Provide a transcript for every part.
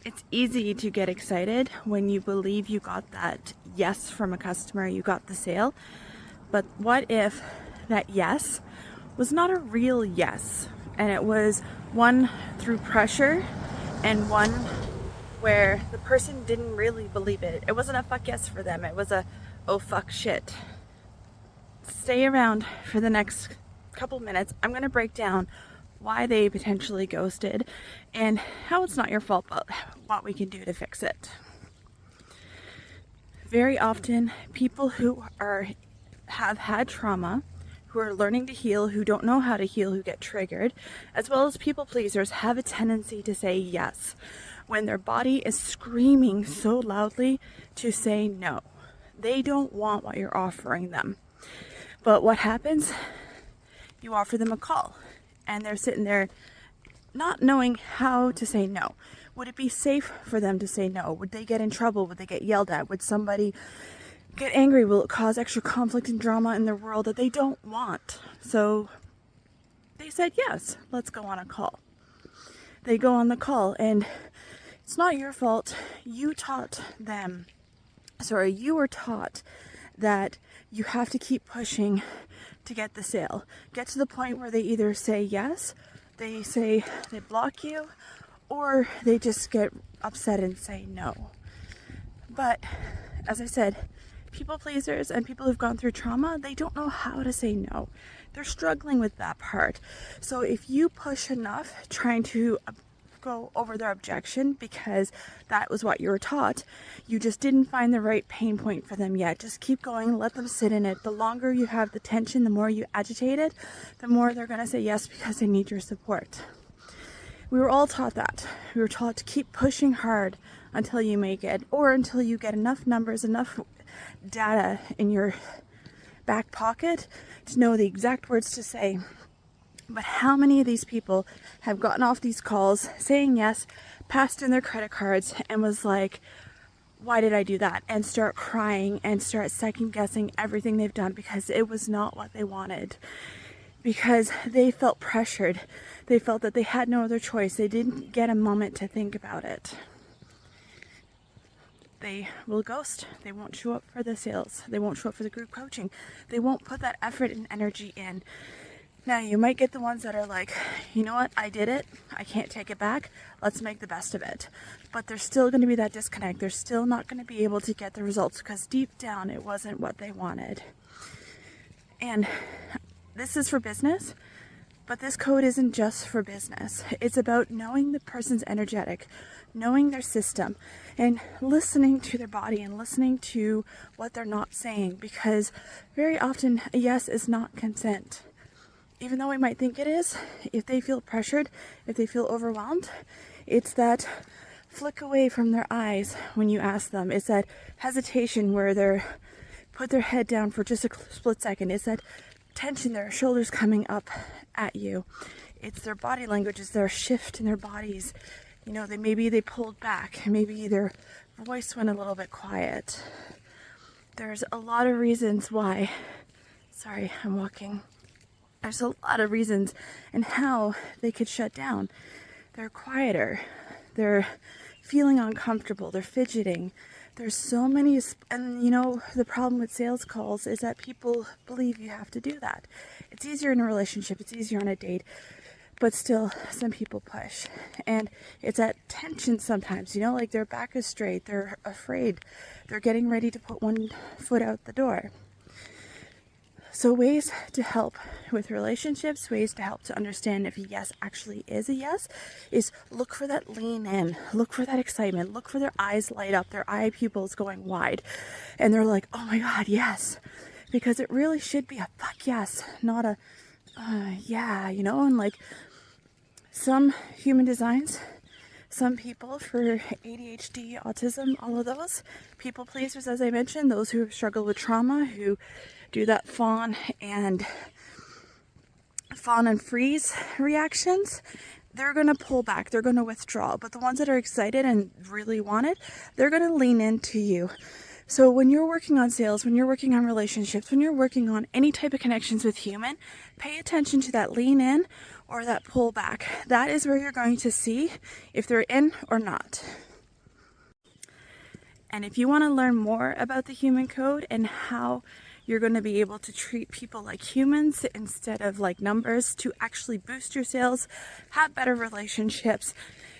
It's easy to get excited when you believe you got that yes from a customer, you got the sale. But what if that yes was not a real yes, and it was one through pressure and one where the person didn't really believe it. It wasn't a fuck yes for them, it was a oh fuck shit. Stay around for the next couple minutes. I'm going to break down why they potentially ghosted and how it's not your fault, but what we can do to fix it. Very often, people who have had trauma, who are learning to heal, who don't know how to heal, who get triggered, as well as people pleasers, have a tendency to say yes when their body is screaming so loudly to say no. They don't want what you're offering them. But what happens? You offer them a call, and they're sitting there not knowing how to say no. Would it be safe for them to say no? Would they get in trouble? Would they get yelled at? Would somebody get angry? Will it cause extra conflict and drama in their world that they don't want? So they said, yes, let's go on a call. They go on the call, and it's not your fault. You were taught that you have to keep pushing to get the sale. Get to the point where they either say yes, they block you, or they just get upset and say no. But as I said, people pleasers and people who've gone through trauma, they don't know how to say no. They're struggling with that part. So if you push enough trying to go over their objection because that was what you were taught, you just didn't find the right pain point for them yet. Just keep going, let them sit in it. The longer you have the tension, the more you agitate it, the more they're going to say yes because they need your support. We were all taught that. We were taught to keep pushing hard until you make it, or until you get enough numbers, enough data in your back pocket to know the exact words to say. But how many of these people have gotten off these calls saying yes, passed in their credit cards, and was like, why did I do that? And start crying and start second guessing everything they've done because it was not what they wanted. Because they felt pressured. They felt that they had no other choice. They didn't get a moment to think about it. They will ghost. They won't show up for the sales. They won't show up for the group coaching. They won't put that effort and energy in. Now, you might get the ones that are like, you know what, I did it, I can't take it back, let's make the best of it. But there's still going to be that disconnect. They're still not going to be able to get the results because deep down it wasn't what they wanted. And this is for business, but this code isn't just for business. It's about knowing the person's energetic, knowing their system, and listening to their body and listening to what they're not saying, because very often a yes is not consent. Even though we might think it is, if they feel pressured, if they feel overwhelmed, it's that flick away from their eyes when you ask them. It's that hesitation where they put their head down for just a split second. It's that tension, their shoulders coming up at you. It's their body language, it's their shift in their bodies. You know, they pulled back, maybe their voice went a little bit quiet. There's a lot of reasons why. Sorry, I'm walking. There's a lot of reasons and how they could shut down. They're quieter. They're feeling uncomfortable. They're fidgeting. There's so many, and you know, the problem with sales calls is that people believe you have to do that. It's easier in a relationship. It's easier on a date. But still, some people push. And it's that tension sometimes, you know, like their back is straight. They're afraid. They're getting ready to put one foot out the door. So ways to help with relationships, ways to help to understand if a yes actually is a yes, is look for that lean in, look for that excitement, look for their eyes light up, their eye pupils going wide. And they're like, oh my God, yes. Because it really should be a fuck yes, not a yeah, you know. And like some human designs, some people for ADHD, autism, all of those, people pleasers, as I mentioned, those who struggle with trauma, who do that fawn and freeze reactions, they're going to pull back, they're going to withdraw. But the ones that are excited and really want it, they're going to lean into you. So when you're working on sales, when you're working on relationships, when you're working on any type of connections with human, pay attention to that lean in or that pull back. That is where you're going to see if they're in or not. And if you want to learn more about the human code and how you're going to be able to treat people like humans instead of like numbers to actually boost your sales, have better relationships,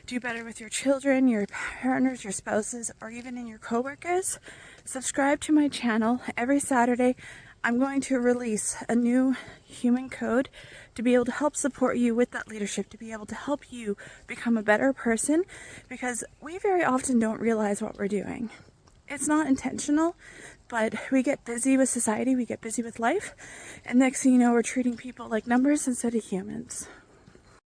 do better with your children, your partners, your spouses, or even in your coworkers, subscribe to my channel. Every Saturday, I'm going to release a new human code to be able to help support you with that leadership, to be able to help you become a better person, because we very often don't realize what we're doing. It's not intentional, but we get busy with society, we get busy with life, and next thing you know, we're treating people like numbers instead of humans.